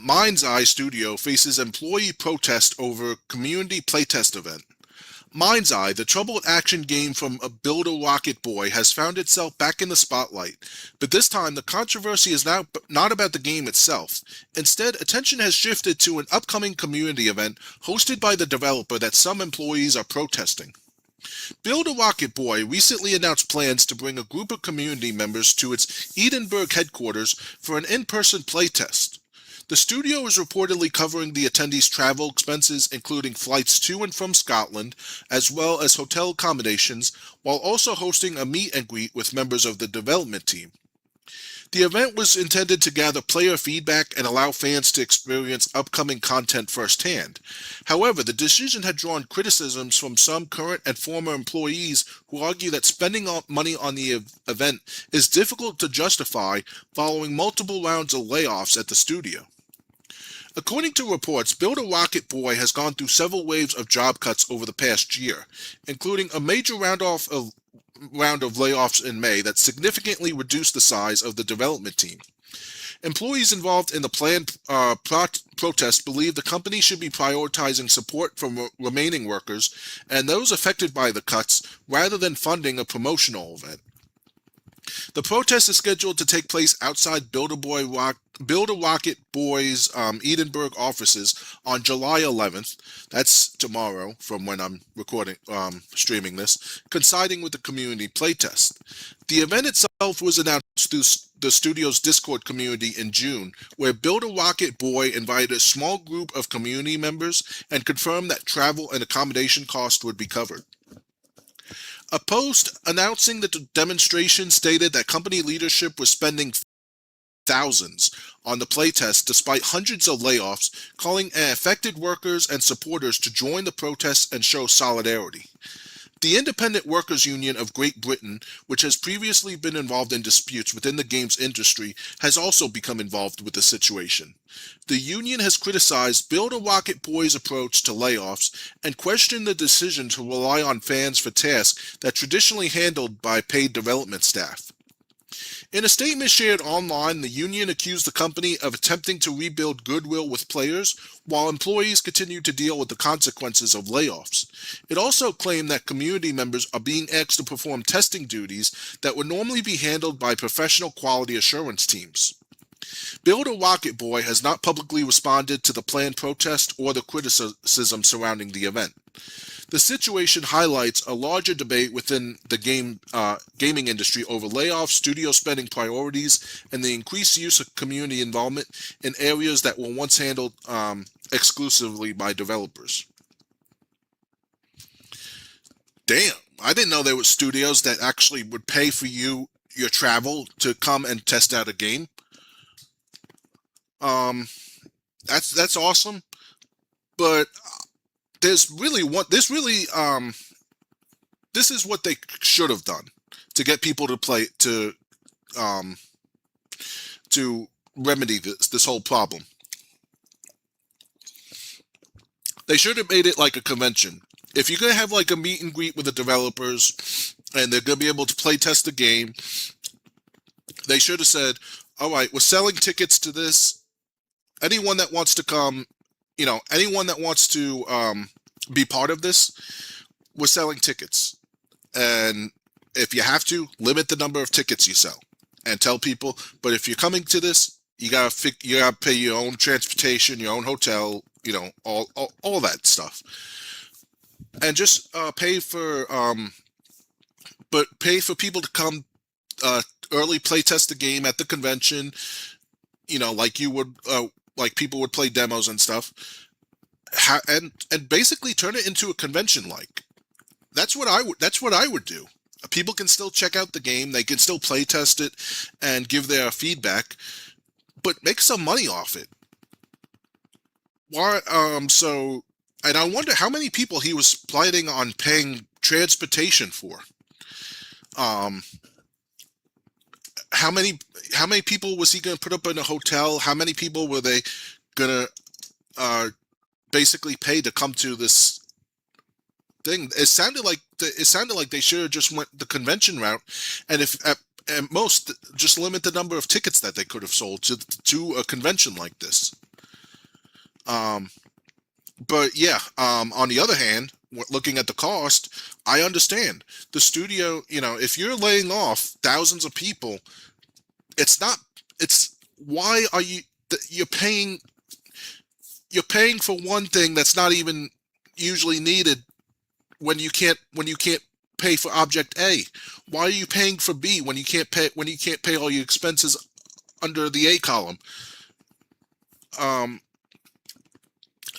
Mind's Eye Studio faces employee protest over community playtest event. Mind's Eye, the troubled action game from a Builder Rocket Boy, has found itself back in the spotlight. But this time, the controversy is now not about the game itself. Instead, attention has shifted to an upcoming community event hosted by the developer that some employees are protesting. Builder Rocket Boy recently announced plans to bring a group of community members to its Edinburgh headquarters for an in-person playtest. The studio is reportedly covering the attendees' travel expenses, including flights to and from Scotland, as well as hotel accommodations, while also hosting a meet and greet with members of the development team. The event was intended to gather player feedback and allow fans to experience upcoming content firsthand. However, the decision had drawn criticisms from some current and former employees who argue that spending money on the event is difficult to justify following multiple rounds of layoffs at the studio. According to reports, Builder Rocket Boy has gone through several waves of job cuts over the past year, including a major round of layoffs in May that significantly reduced the size of the development team. Employees involved in the planned protest believe the company should be prioritizing support from remaining workers and those affected by the cuts rather than funding a promotional event. The protest is scheduled to take place outside Builder Rocket Boy's Edinburgh offices on July 11th. That's tomorrow from when I'm streaming this, coinciding with the community playtest. The event itself was announced through the studio's Discord community in June, where Builder Rocket Boy invited a small group of community members and confirmed that travel and accommodation costs would be covered. A post announcing the demonstration stated that company leadership was spending thousands on the playtest despite hundreds of layoffs, calling affected workers and supporters to join the protests and show solidarity. The Independent Workers' Union of Great Britain, which has previously been involved in disputes within the games industry, has also become involved with the situation. The union has criticized Builder Rocket Boy's approach to layoffs and questioned the decision to rely on fans for tasks that traditionally handled by paid development staff. In a statement shared online, the union accused the company of attempting to rebuild goodwill with players while employees continue to deal with the consequences of layoffs. It also claimed that community members are being asked to perform testing duties that would normally be handled by professional quality assurance teams. Builder Rocket Boy has not publicly responded to the planned protest or the criticism surrounding the event. The situation highlights a larger debate within the gaming industry over layoffs, studio spending priorities, and the increased use of community involvement in areas that were once handled exclusively by developers. Damn, I didn't know there were studios that actually would pay for your travel to come and test out a game. Um, that's awesome, but there's really what this is what they should have done to get people to play um to remedy this whole problem. They should have made it like a convention. If you're gonna have like a meet and greet with the developers and they're gonna be able to play test the game, they should have said, all right, we're selling tickets to this. Anyone that wants to come, anyone that wants to be part of this, we're selling tickets. And if you have to, limit the number of tickets you sell and tell people, but if you're coming to this, you gotta pay your own transportation, your own hotel, all that stuff. And just pay for people to come early play test the game at the convention, like you would like people would play demos and stuff, and basically turn it into a convention. Like that's what I would do. People can still check out the game, they can still play test it and give their feedback, but make some money off it. Why? And I wonder how many people he was planning on paying transportation for. Um, how many people was he going to put up in a hotel? How many people were they going to basically pay to come to this thing? It sounded like they should have just went the convention route, and if at most just limit the number of tickets that they could have sold to a convention like this. Um, but yeah, on the other hand, looking at the cost, I understand the studio. If you're laying off thousands of people, it's not. It's why are you? You're paying for one thing that's not even usually needed when you can't pay for object A. Why are you paying for B when you can't pay all your expenses under the A column? Um,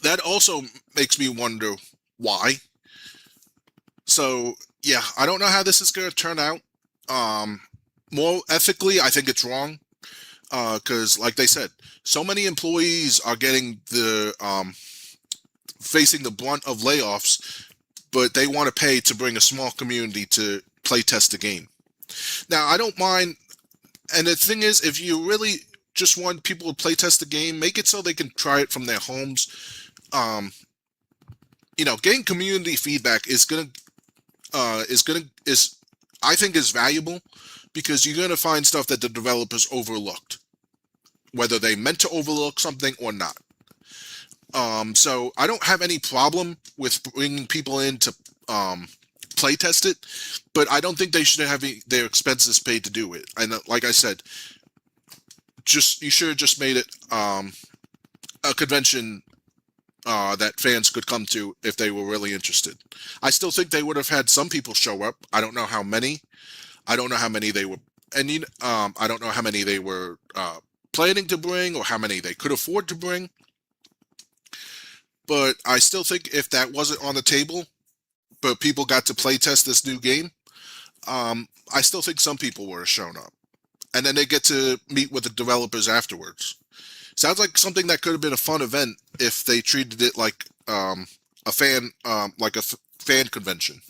that also makes me wonder why. So yeah, I don't know how this is going to turn out. Um, More ethically, I think it's wrong because, like they said, so many employees are getting the facing the brunt of layoffs, but they want to pay to bring a small community to play test the game. Now, I don't mind, and the thing is, if you really just want people to play test the game, make it so they can try it from their homes. Um, Getting community feedback is I think is valuable because you're gonna find stuff that the developers overlooked, whether they meant to overlook something or not. So I don't have any problem with bringing people in to play test it, but I don't think they should have their expenses paid to do it. And like I said, just you should have just made it a convention that fans could come to if they were really interested. I still think they would have had some people show up. I don't know how many. I don't know how many they were, and I don't know how many they were planning to bring or how many they could afford to bring. But I still think if that wasn't on the table, but people got to play test this new game, I still think some people would have shown up, and then they get to meet with the developers afterwards. Sounds like something that could have been a fun event if they treated it like a fan convention.